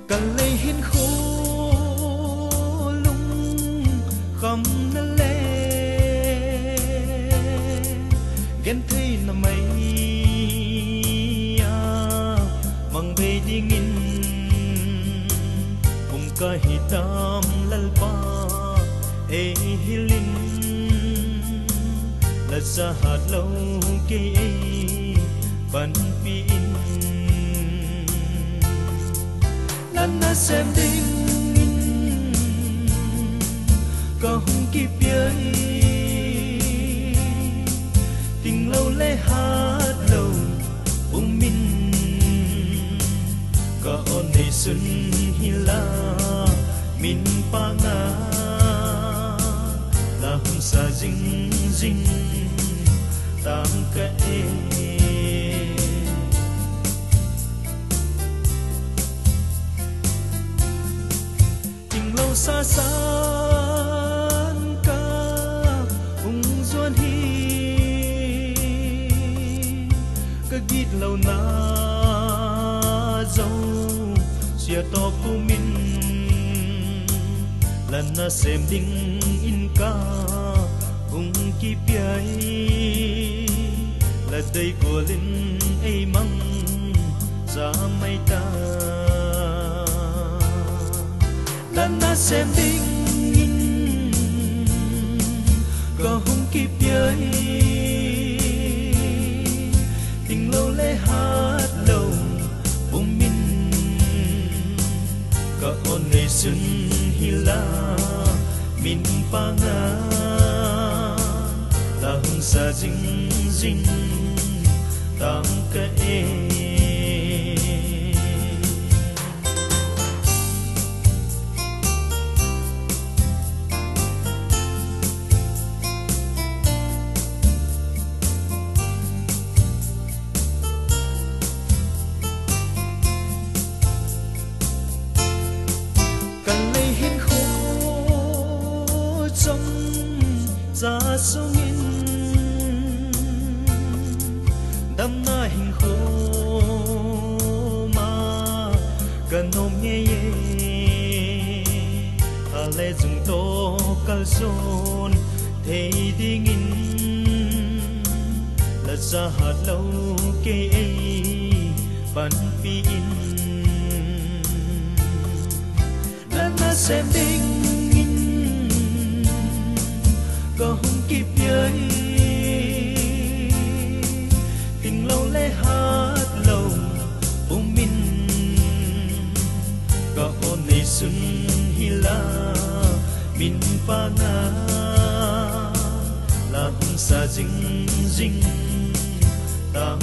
cần lấy hiên khô lung khăm nó lê ghen thấy là mây mang về đi nghìn cùng ca hitam lalpa e hilin là sa hạt lâu kê ban pin nan na xem đinh có hung kịp ấy tình lâu lê hát lâu ung min có ôn này xuân hi la min pa nga là hung sa dinh dinh tam cái tình lâu xa xa ca ung duan hi cái gít lâu na dâu xia to cô min lần na xem đinh in ca ung kịp ấy là đây của linh ấy măng ra mây ta lần na xem đinh in có hung kịp ấy tình lâu lê hát lâu bông min có ôn này xuân hi la min pa nga ta hung sa dinh dinh tam cái ra sông in đâm na hình khô mà cần ôm nghe ta lê dùng tô cal son thấy đi nghìn là ra hạt lâu kê ban pin là na xem đinh có hung kịp ấy tình lâu lê hát lâu bông min có ôn này xuân hi la min pa nga là hung sa dinh dinh tam